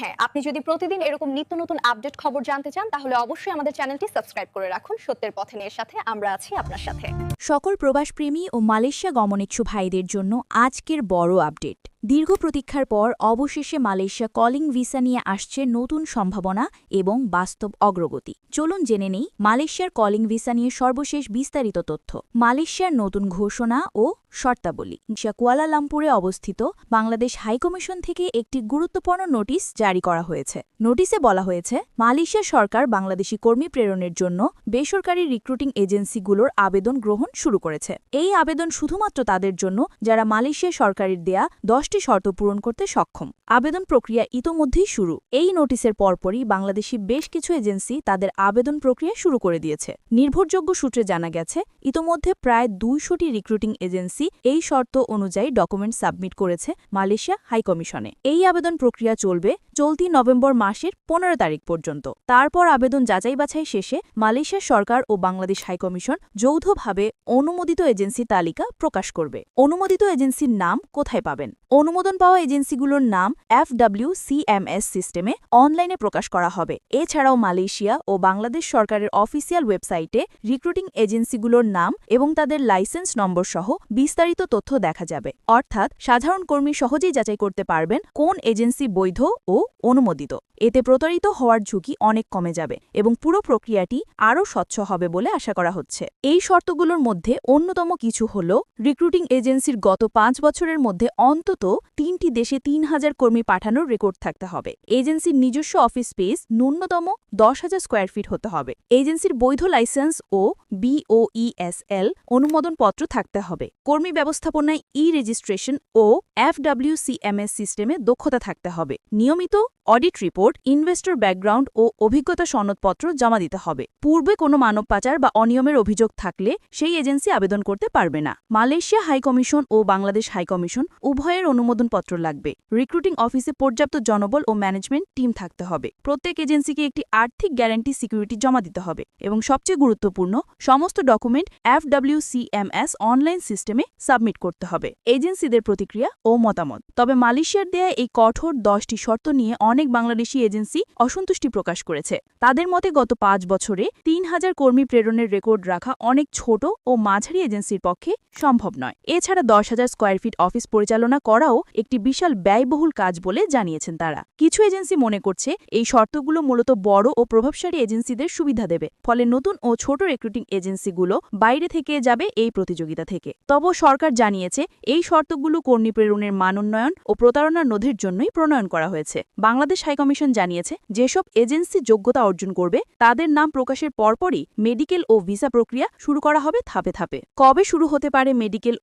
হ্যাঁ, আপনি যদি প্রতিদিন এরকম নিত্য নতুন আপডেট খবর জানতে চান তাহলে অবশ্যই আমাদের চ্যানেলটি সাবস্ক্রাইব করে রাখুন। সত্যের পথে নিয়ে সাথে আমরা আছি আপনার সাথে। সকল প্রবাসপ্রেমী ও মালয়েশিয়া গমনেচ্ছু ভাইদের জন্য আজকের বড় আপডেট। দীর্ঘ প্রতীক্ষার পর অবশেষে মালয়েশিয়া কলিং ভিসা নিয়ে আসছে নতুন সম্ভাবনা এবং বাস্তব অগ্রগতি। চলুন জেনে নেই মালয়েশিয়ার কলিং ভিসা নিয়ে সর্বশেষ বিস্তারিত তথ্য। মালয়েশিয়ার নতুন ঘোষণা ও শর্তাবলী। কুয়ালালামপুরে অবস্থিত বাংলাদেশ হাইকমিশন থেকে একটি গুরুত্বপূর্ণ নোটিশ জারি করা হয়েছে। নোটিশে বলা হয়েছে, মালয়েশিয়া সরকার বাংলাদেশি কর্মী প্রেরণের জন্য বেসরকারি রিক্রুটিং এজেন্সিগুলোর আবেদন গ্রহণ শুরু করেছে। এই আবেদন শুধুমাত্র তাদের জন্য যারা মালয়েশিয়া সরকারের দেয়া 10টি শর্ত পূরণ করতে সক্ষম। আবেদন প্রক্রিয়া ইতোমধ্যেই শুরু। এই নোটিশের পরপরই বাংলাদেশি বেশ কিছু এজেন্সি তাদের আবেদন প্রক্রিয়া শুরু করে দিয়েছে। নির্ভরযোগ্য সূত্রে জানা গেছে, ইতোমধ্যে প্রায় 200টি রিক্রুটিং এজেন্সি এই শর্ত অনুযায়ী ডকুমেন্ট সাবমিট করেছে মালয়েশিয়া হাইকমিশনে। এই আবেদন প্রক্রিয়া চলবে চলতি নভেম্বর মাসের 15 তারিখ পর্যন্ত। তারপর আবেদন যাচাই বাছাই শেষে মালয়েশিয়া সরকার ও বাংলাদেশ হাইকমিশন যৌথভাবে অনুমোদিত এজেন্সি তালিকা প্রকাশ করবে। অনুমোদিত এজেন্সির নাম কোথায় পাবেন? অনুমোদন পাওয়া এজেন্সিগুলোর নাম FWCMS সিস্টেমে অনলাইনে প্রকাশ করা হবে। এছাড়াও মালয়েশিয়া ও বাংলাদেশ সরকারের অফিসিয়াল ওয়েবসাইটে রিক্রুটিং এজেন্সিগুলোর নাম এবং তাদের লাইসেন্স নম্বর সহ বিস্তারিত তথ্য দেখা যাবে। অর্থাৎ সাধারণ কর্মী সহজেই যাচাই করতে পারবেন কোন এজেন্সি বৈধ ও অনুমোদিত। এতে প্রতারিত হওয়ার ঝুঁকি অনেক কমে যাবে এবং পুরো প্রক্রিয়াটি আরও স্বচ্ছ হবে বলে আশা করা হচ্ছে। এই শর্তগুলোর মধ্যে অন্যতম কিছু হল, রিক্রুটিং এজেন্সির গত 5 বছরের মধ্যে অন্তত 3টি দেশে 3000 কর্মী পাঠানোর রেকর্ড থাকতে হবে। এজেন্সির নিজস্ব অফিস স্পেস ন্যূনতম 10,000 স্কয়ার ফিট হতে হবে। এজেন্সির বৈধ লাইসেন্স ও BOESL অনুমোদনপত্র থাকতে হবে। কর্মী ব্যবস্থাপনায় রেজিস্ট্রেশন ও FWCMS সিস্টেমে দক্ষতা থাকতে হবে। নিয়মিত অডিট রিপোর্ট, ইনভেস্টর ব্যাকগ্রাউন্ড ও অভিজ্ঞতা সনদপত্র জমা দিতে হবে। পূর্বে কোনো মানব পাচার বা অনিয়মের অভিযোগ থাকলে সেই এজেন্সি আবেদন করতে পারবে না। মালয়েশিয়া হাইকমিশন ও বাংলাদেশ হাইকমিশন উভয়ের অনুমোদনপত্র লাগবে। রিক্রুটিং অফিসে পর্যাপ্ত জনবল ও ম্যানেজমেন্ট টিম থাকতে হবে। প্রত্যেক এজেন্সিকে একটি আর্থিক গ্যারান্টি সিকিউরিটি জমা দিতে হবে এবং সবচেয়ে গুরুত্বপূর্ণ, সমস্ত ডকুমেন্ট FWCMS অনলাইন সিস্টেমে সাবমিট করতে হবে। এজেন্সিদের প্রতিক্রিয়া ও মতামত। তবে মালয়েশিয়ার দেয়া এই কঠোর 10টি শর্ত নিয়ে অনেক বাংলাদেশি এজেন্সি অসন্তুষ্টি প্রকাশ করেছে। তাদের মতে গত 5 বছরে 3000 কর্মী প্রেরণের রেকর্ড রাখা অনেক ছোট ও মাঝারি এজেন্সির পক্ষে সম্ভব নয়। এছাড়া 10,000 স্কয়ার ফিট অফিস পরিচালনা করাও একটি বিশাল ব্যয়বহুল কাজ বলে জানিয়েছেন তারা। কিছু এজেন্সি মনে করছে এই শর্তগুলো মূলত বড় ও প্রভাবশালী এজেন্সিদের সুবিধা দেবে, ফলে নতুন ও ছোট রিক্রুটিং এজেন্সিগুলো বাইরে থেকে যাবে এই প্রতিযোগিতা থেকে। তবে সরকার জানিয়েছে, এই শর্তগুলো কর্মী প্রেরণের মান উন্নয়ন ও প্রতারণা রোধের জন্যই প্রণয়ন করা হয়েছে। বাংলাদেশ হাইকমিশন জানিয়েছে, যেসব এজেন্সি যোগ্যতা অর্জন করবে তাদের নাম প্রকাশের পরপরই মেডিকেল ও ভিসা প্রক্রিয়া শুরু করা হবে ধাপে ধাপে। কবে শুরু হতে পারে মেডিকেল